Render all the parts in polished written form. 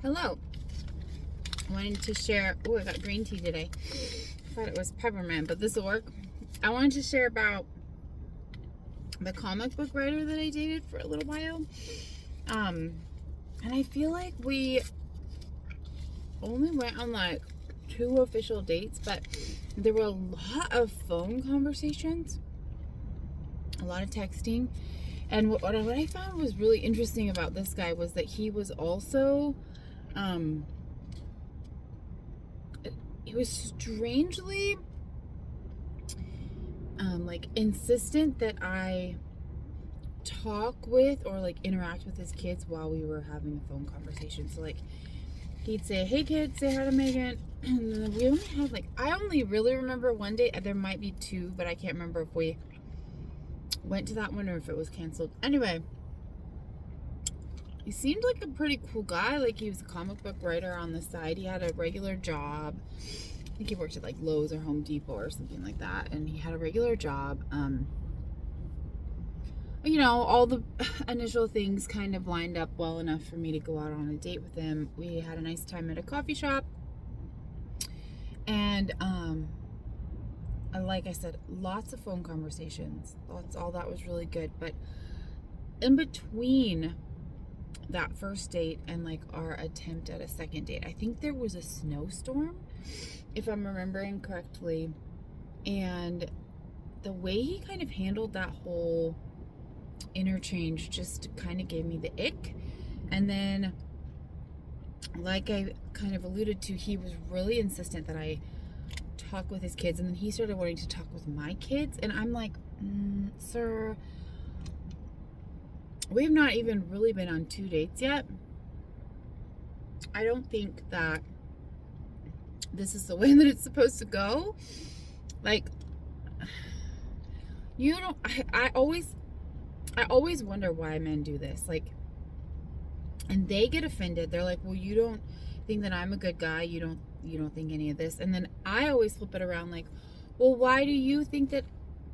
Hello. I wanted to share. Oh, I got green tea today. I thought it was peppermint, but this will work. I wanted to share about the comic book writer that I dated for a little while. And I feel like we only went on like 2 official dates, but there were a lot of phone conversations, a lot of texting. And what I found was really interesting about this guy was that he was also, he was strangely, like insistent that I talk with or like interact with his kids while we were having a phone conversation. So like he'd say, "Hey kids, say hi to Megan." And then we only had like, I only really remember one date. There might be 2, but I can't remember if we went to that one or if it was canceled. Anyway, he seemed like a pretty cool guy. Like he was a comic book writer on the side. He had a regular job. I think he worked at like Lowe's or Home Depot or something like that. And he had a regular job. All the initial things kind of lined up well enough for me to go out on a date with him. We had a nice time at a coffee shop. And like I said, lots of phone conversations. All that was really good. But in between that first date and like our attempt at a second date, I think there was a snowstorm, if I'm remembering correctly. And the way he kind of handled that whole interchange just kind of gave me the ick. And then, like I kind of alluded to, he was really insistent that I talk with his kids, and then he started wanting to talk with my kids, and I'm like, sir, we've not even really been on 2 dates yet. I don't think that this is the way that it's supposed to go. Like, you don't, I always wonder why men do this. Like, and they get offended. They're like, well, you don't think that I'm a good guy. You don't think any of this. And then I always flip it around like, well, why do you think that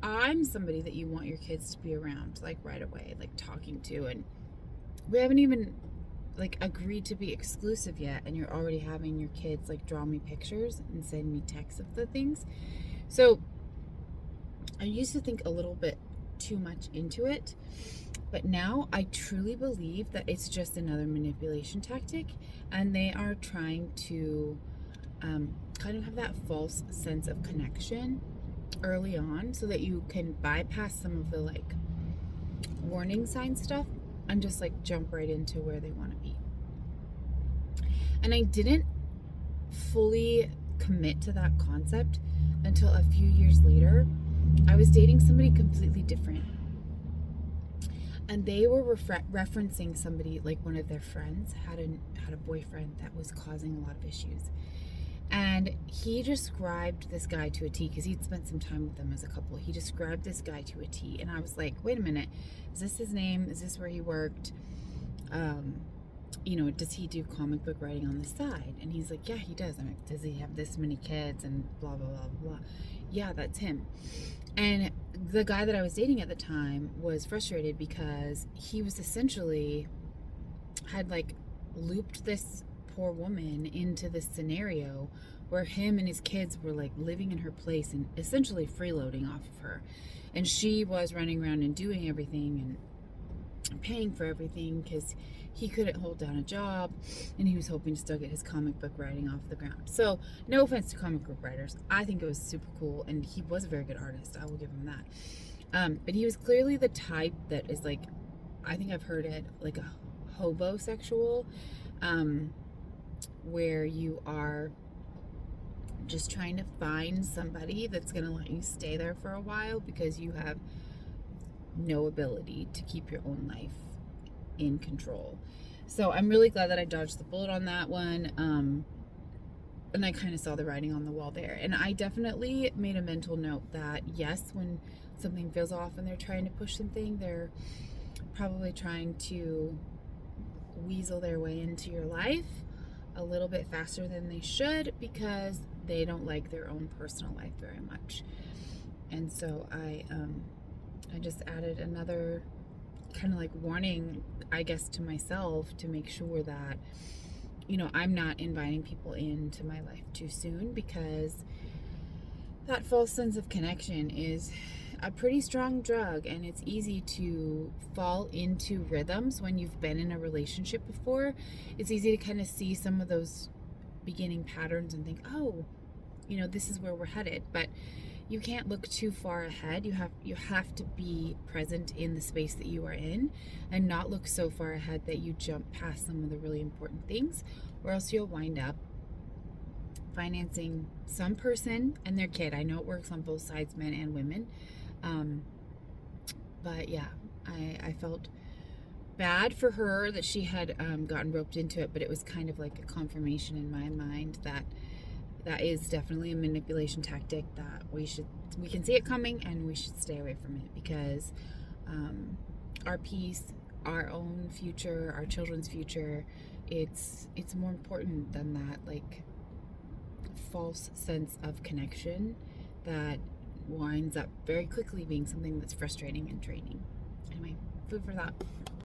I'm somebody that you want your kids to be around, like right away, like talking to? And we haven't even like agreed to be exclusive yet, and you're already having your kids like draw me pictures and send me texts of the things. So I used to think a little bit too much into it, but now I truly believe that it's just another manipulation tactic, and they are trying to kind of have that false sense of connection early on so that you can bypass some of the like warning sign stuff and just like jump right into where they want to be. And I didn't fully commit to that concept until a few years later. I was dating somebody completely different, and they were referencing somebody, like one of their friends had a boyfriend that was causing a lot of issues. And he described this guy to a T, because he'd spent some time with them as a couple. He described this guy to a T, and I was like, wait a minute, is this his name? Is this where he worked? Does he do comic book writing on the side? And he's like, yeah, he does. I'm like, does he have this many kids and blah, blah, blah, blah. Yeah, that's him. And the guy that I was dating at the time was frustrated because he was essentially had like looped this poor woman into this scenario where him and his kids were like living in her place and essentially freeloading off of her. And she was running around and doing everything and paying for everything because he couldn't hold down a job, and he was hoping to still get his comic book writing off the ground. So no offense to comic book writers, I think it was super cool, and he was a very good artist, I will give him that. But he was clearly the type that is like, I think I've heard it, like a hobosexual, where you are just trying to find somebody that's going to let you stay there for a while because you have no ability to keep your own life in control. So I'm really glad that I dodged the bullet on that one. And I kind of saw the writing on the wall there. And I definitely made a mental note that yes, when something feels off and they're trying to push something, they're probably trying to weasel their way into your life a little bit faster than they should because they don't like their own personal life very much. And so I just added another kind of like warning, I guess, to myself to make sure that I'm not inviting people into my life too soon, because that false sense of connection is a pretty strong drug, and it's easy to fall into rhythms when you've been in a relationship before. It's easy to kind of see some of those beginning patterns and think, oh, this is where we're headed. But you can't look too far ahead. You have to be present in the space that you are in, and not look so far ahead that you jump past some of the really important things, or else you'll wind up financing some person and their kid. I know it works on both sides, men and women. But yeah, I felt bad for her that she had gotten roped into it, but it was kind of like a confirmation in my mind that is definitely a manipulation tactic, that we can see it coming, and we should stay away from it, because our peace, our own future, our children's future, it's more important than that like false sense of connection that winds up very quickly being something that's frustrating and draining. Anyway, food for thought.